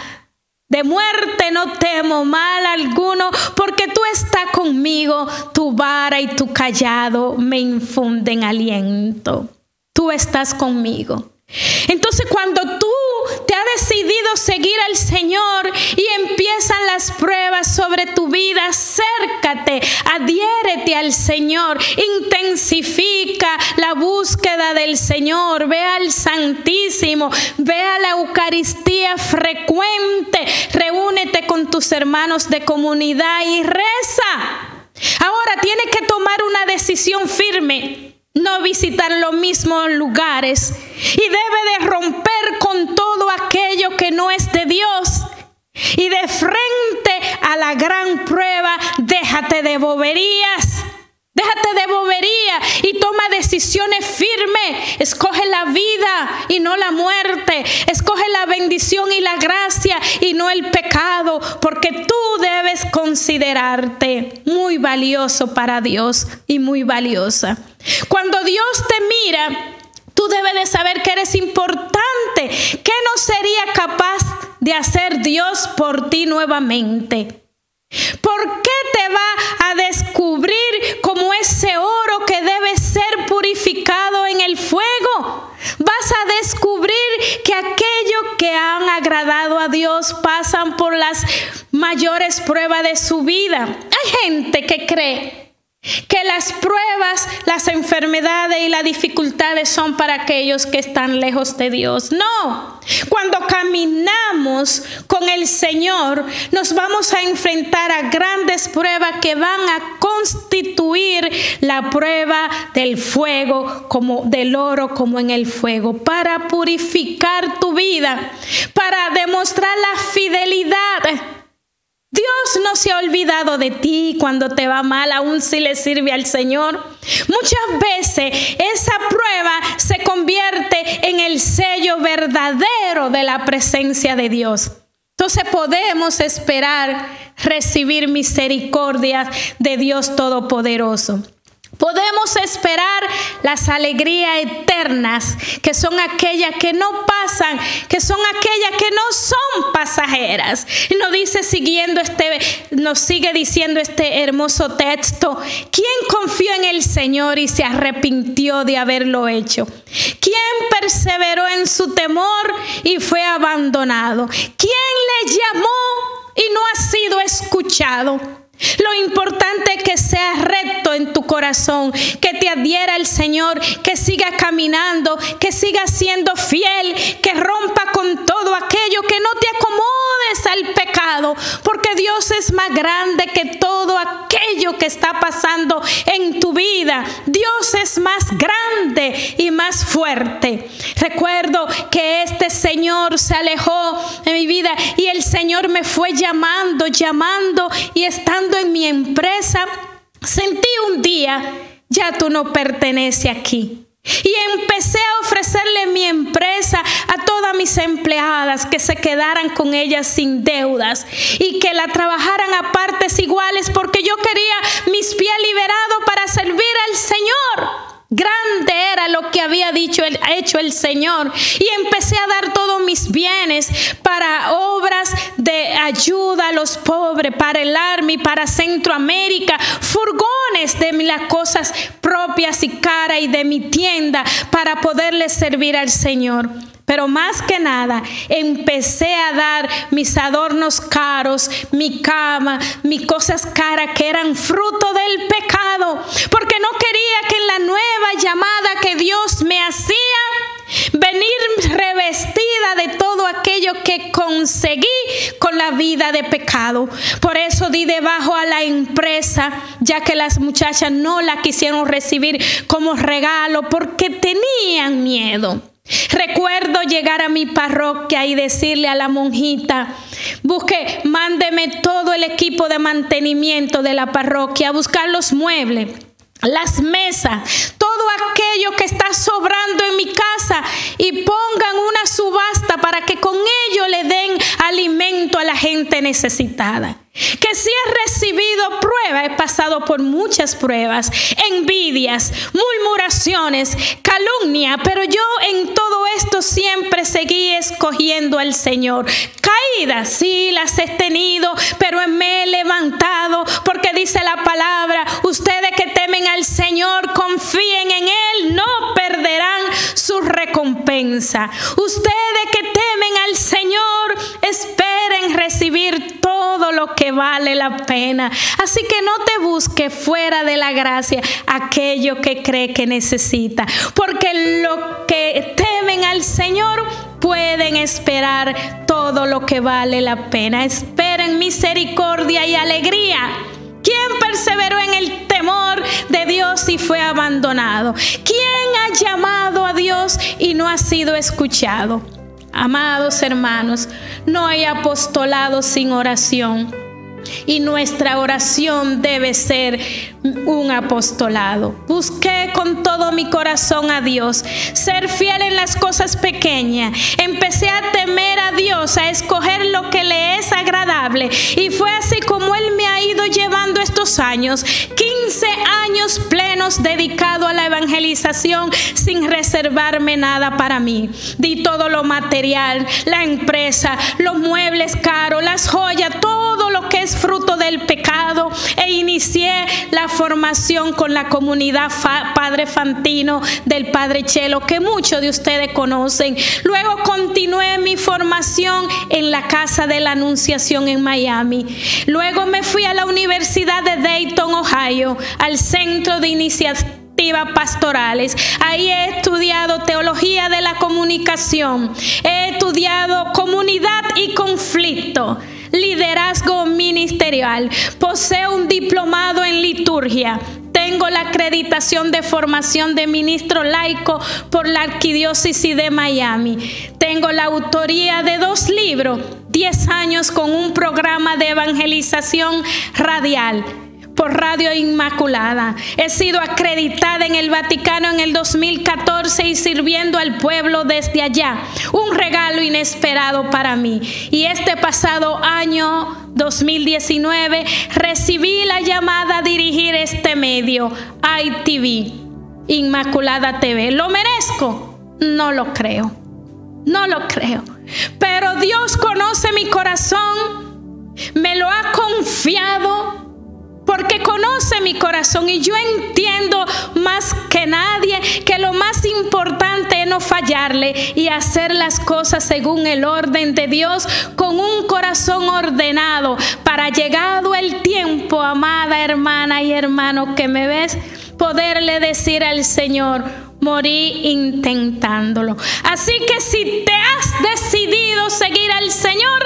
de muerte, no temo mal alguno, porque tú estás conmigo, tu vara y tu cayado me infunden aliento. Tú estás conmigo. Entonces, cuando tú te has decidido seguir al Señor y empiezan las pruebas sobre tu vida, acércate, adhiérete al Señor, intensifica la búsqueda del Señor, ve al Santísimo, ve a la Eucaristía frecuente, reúnete con tus hermanos de comunidad y reza. Ahora tienes que tomar una decisión firme. No visitar los mismos lugares, y debe de romper con todo aquello que no es de Dios. Y de frente a la gran prueba, déjate de boberías. Déjate de bobería y toma decisiones firmes. Escoge la vida y no la muerte. Escoge la bendición y la gracia y no el pecado, porque tú debes considerarte muy valioso para Dios y muy valiosa. Cuando Dios te mira, tú debes de saber que eres importante. ¿Qué no sería capaz de hacer Dios por ti nuevamente? ¿Por qué te va a descubrir como ese oro que debe ser purificado en el fuego? Vas a descubrir que aquellos que han agradado a Dios pasan por las mayores pruebas de su vida. Hay gente que cree que las pruebas, las enfermedades y las dificultades son para aquellos que están lejos de Dios. No, cuando caminamos con el Señor, nos vamos a enfrentar a grandes pruebas que van a constituir la prueba del fuego, como del oro como en el fuego, para purificar tu vida, para demostrar la fidelidad. Dios no se ha olvidado de ti cuando te va mal, aún si le sirve al Señor. Muchas veces esa prueba se convierte en el sello verdadero de la presencia de Dios. Entonces podemos esperar recibir misericordia de Dios Todopoderoso. Podemos esperar las alegrías eternas, que son aquellas que no pasan, que son aquellas que no son pasajeras. Y nos sigue diciendo este hermoso texto: ¿quién confió en el Señor y se arrepintió de haberlo hecho? ¿Quién perseveró en su temor y fue abandonado? ¿Quién le llamó y no ha sido escuchado? Lo importante es que seas recto en tu corazón, que te adhiera al Señor, que sigas caminando, que sigas siendo fiel, que rompa con todo aquello, que no te acomodes al pecado, porque Dios es más grande que todo aquello que está pasando en tu vida. Dios es más grande y más fuerte. Recuerdo que este Señor se alejó de mi vida y el Señor me fue llamando y estando en mi empresa, sentí un día: ya tú no perteneces aquí. Y empecé a ofrecerle mi empresa a todas mis empleadas, que se quedaran con ellas sin deudas y que la trabajaran a partes iguales, porque yo quería mis pies liberados para servir al Señor. Grande era lo que había hecho el Señor. Y empecé a dar todos mis bienes para obras de ayuda a los pobres, para el Army, para Centroamérica, furgones de las cosas propias y caras y de mi tienda, para poderle servir al Señor. Pero más que nada, empecé a dar mis adornos caros, mi cama, mis cosas caras que eran fruto del pecado, porque no quería que en la nueva llamada que Dios me hacía, venir revestida de todo aquello que conseguí con la vida de pecado. Por eso di de bajo a la empresa, ya que las muchachas no la quisieron recibir como regalo porque tenían miedo. Recuerdo llegar a mi parroquia y decirle a la monjita: mándeme todo el equipo de mantenimiento de la parroquia, a buscar los muebles, las mesas, todo aquello que está sobrando en mi casa, y pongan una subasta para que con ello le den alimento a la gente necesitada. Que si he recibido pruebas, he pasado por muchas pruebas, envidias, murmuraciones, calumnia, pero yo en todo esto siempre seguí escogiendo al Señor. Caídas, sí, las he tenido, pero me he levantado, porque dice la palabra: ustedes que temen al Señor, confíen en Él, no perderán su recompensa. Ustedes que temen al Señor, esperen recibir todo lo que vale la pena. Así que no te busques fuera de la gracia aquello que cree que necesita, porque los que temen al Señor pueden esperar todo lo que vale la pena. Esperen misericordia y alegría. ¿Quién perseveró en el temor de Dios y fue abandonado? ¿Quién ha llamado a Dios y no ha sido escuchado? Amados hermanos, no hay apostolado sin oración, y nuestra oración debe ser un apostolado. Busqué con todo mi corazón a Dios, ser fiel en las cosas pequeñas. Empecé a temer a Dios, a escoger lo que le es agradable, y fue así como Él me ha ido llevando estos años, 15 años plenos dedicado a la evangelización, sin reservarme nada para mí. Di todo lo material, la empresa, los muebles caros, las joyas, todo lo que es fruto del pecado, e inicié la formación con la comunidad Padre Fantino del Padre Chelo, que muchos de ustedes conocen. Luego continué mi formación en la Casa de la Anunciación en Miami. Luego me fui a la Universidad de Dayton, Ohio, al Centro de Iniciativas Pastorales. Ahí he estudiado Teología de la Comunicación, he estudiado Comunidad y Conflicto, Liderazgo Ministerial, poseo un diplomado en liturgia, tengo la acreditación de formación de ministro laico por la Arquidiócesis de Miami, tengo la autoría de 2 libros, 10 años con un programa de evangelización radial por Radio Inmaculada. He sido acreditada en el Vaticano en el 2014 y sirviendo al pueblo desde allá. Un regalo inesperado para mí. Y este pasado año 2019 recibí la llamada a dirigir este medio, ITV. Inmaculada TV. ¿Lo merezco? No lo creo. No lo creo. Pero Dios conoce mi corazón. Me lo ha confiado. Porque conoce mi corazón y yo entiendo más que nadie que lo más importante es no fallarle y hacer las cosas según el orden de Dios con un corazón ordenado para, llegado el tiempo, amada hermana y hermano que me ves, poderle decir al Señor: morí intentándolo. Así que si te has decidido seguir al Señor,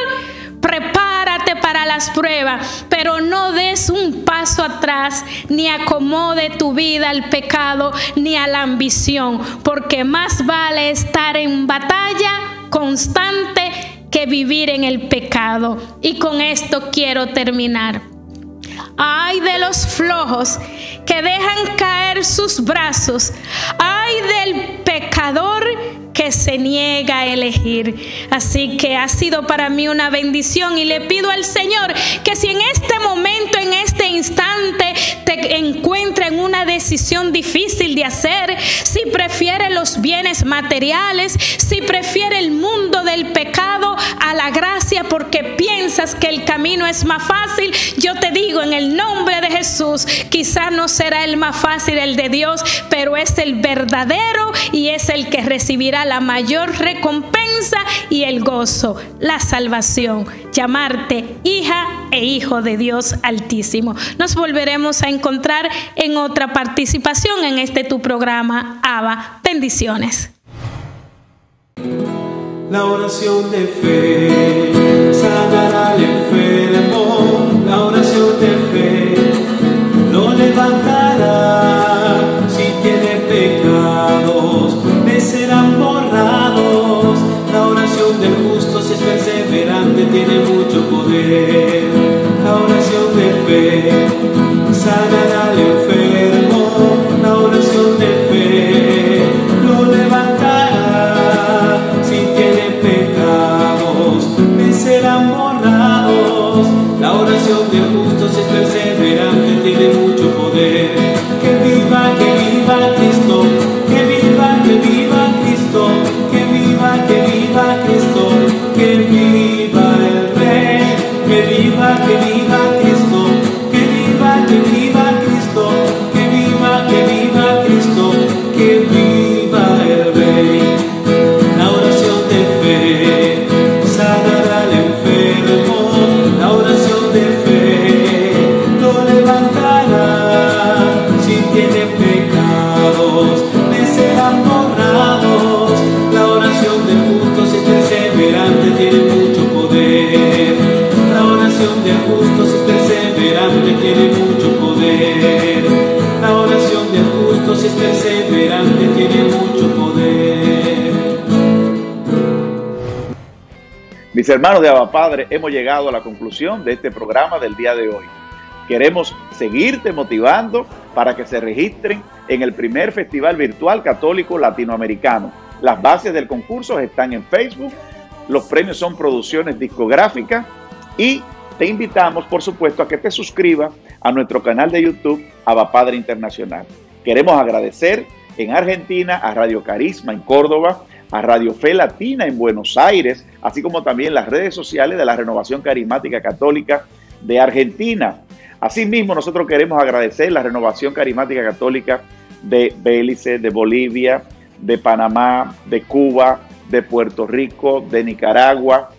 prepárate para las pruebas, pero no des un paso atrás, ni acomode tu vida al pecado ni a la ambición, porque más vale estar en batalla constante que vivir en el pecado. Y con esto quiero terminar. Ay de los flojos que dejan caer sus brazos. Ay del pecador que se niega a elegir. Así que ha sido para mí una bendición y le pido al Señor que si en este momento, en este instante, te encuentra en una decisión difícil de hacer, si prefiere los bienes materiales, si prefiere el mundo del pecado a la gracia porque piensas que el camino es más fácil, yo te digo en el nombre de Jesús, quizás no será el más fácil el de Dios, pero es el verdadero y es el que recibirá la mayor recompensa y el gozo, la salvación, llamarte hija e hijo de Dios Altísimo. Nos volveremos a encontrar en otra participación en este tu programa Abba. Bendiciones. La oración de fe sanará al enfermo. La oración de fe lo levantará. Si tiene pecados, le serán borrados. La oración del justo, si es perseverante, tiene mucho poder. La oración de fe sanará al enfermo. La oración de fe lo levantará. Si tiene pecados, le serán borrados. La oración del justo, si es perseverante, tiene mucho poder. Que viva Cristo, que viva Cristo, que viva Cristo, que viva el Rey, que viva Cristo, que viva Cristo, que viva Cristo, que viva el Rey. La oración de fe sanará al enfermo. La oración de fe lo levantará. Si tiene pecados, le serán borrados. La oración del justo, si es perseverante, tiene mucho poder. La oración del justo, si es perseverante, tiene mucho poder. La oración del justo, si es perseverante, tiene mucho poder. Mis hermanos de Abba Padre, hemos llegado a la conclusión de este programa del día de hoy. Queremos seguirte motivando para que se registren en el primer Festival Virtual Católico Latinoamericano. Las bases del concurso están en Facebook, los premios son producciones discográficas y te invitamos, por supuesto, a que te suscribas a nuestro canal de YouTube Abba Padre Internacional. Queremos agradecer en Argentina a Radio Carisma en Córdoba, a Radio Fe Latina en Buenos Aires, así como también las redes sociales de la Renovación Carismática Católica de Argentina. Asimismo, nosotros queremos agradecer la Renovación Carismática Católica de Belice, de Bolivia, de Panamá, de Cuba, de Puerto Rico, de Nicaragua,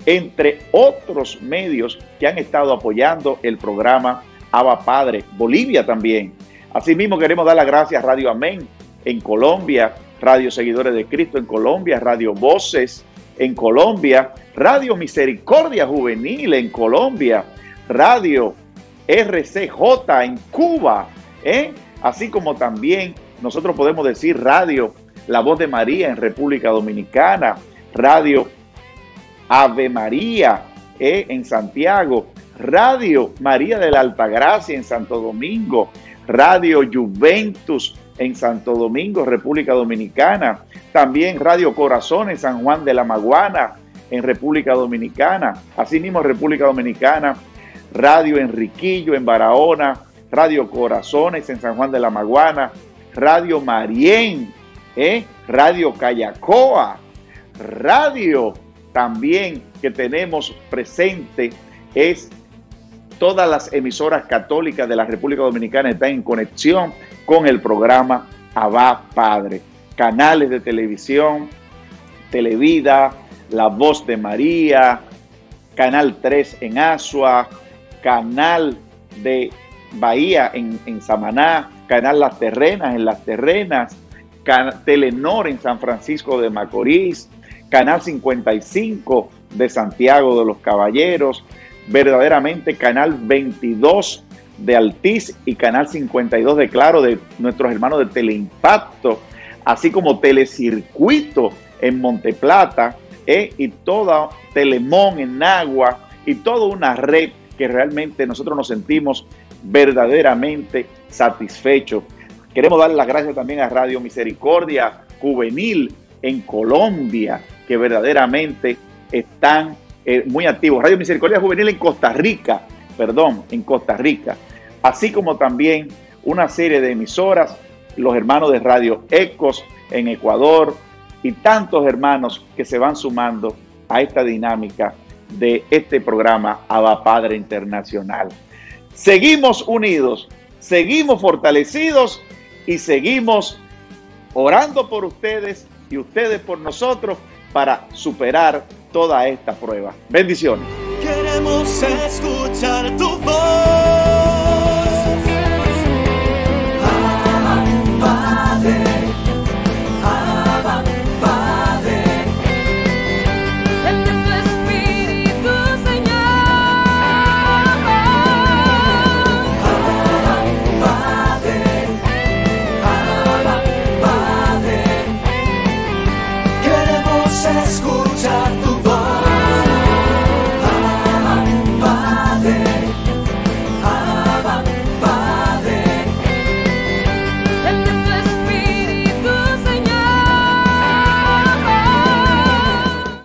entre otros medios que han estado apoyando el programa Abba Padre. Bolivia también. Asimismo, queremos dar las gracias a Radio Amén en Colombia, Radio Seguidores de Cristo en Colombia, Radio Voces en Colombia, Radio Misericordia Juvenil en Colombia, Radio RCJ en Cuba, así como también nosotros podemos decir Radio La Voz de María en República Dominicana, Radio Ave María en Santiago, Radio María de la Altagracia en Santo Domingo, Radio Juventus en Santo Domingo, República Dominicana, también Radio Corazón en San Juan de la Maguana en República Dominicana, asimismo República Dominicana, Radio Enriquillo en Barahona, Radio Corazones en San Juan de la Maguana, Radio Marién, Radio Cayacoa, radio también que tenemos presente es todas las emisoras católicas de la República Dominicana están en conexión con el programa Abba Padre. Canales de televisión, Televida, La Voz de María, Canal 3 en Asua, Canal de Bahía en Samaná, Canal Las Terrenas en Las Terrenas, Telenor en San Francisco de Macorís, Canal 55 de Santiago de los Caballeros, verdaderamente Canal 22 de Altiz y Canal 52 de Claro, de nuestros hermanos de Teleimpacto, así como Telecircuito en Monteplata, y toda Telemón en Nagua, y toda una red que realmente nosotros nos sentimos verdaderamente satisfechos. Queremos darle las gracias también a Radio Misericordia Juvenil en Colombia, que verdaderamente están muy activos. Radio Misericordia Juvenil en Costa Rica, así como también una serie de emisoras, los hermanos de Radio Ecos en Ecuador y tantos hermanos que se van sumando a esta dinámica de este programa Abba Padre Internacional. Seguimos unidos, seguimos fortalecidos y seguimos orando por ustedes y ustedes por nosotros para superar toda esta prueba. Bendiciones. Queremos escuchar tu voz. Abba, Padre. Abba, Padre. Envía tu Espíritu, Señor. Abba, Padre. Abba, Padre. Queremos escuchar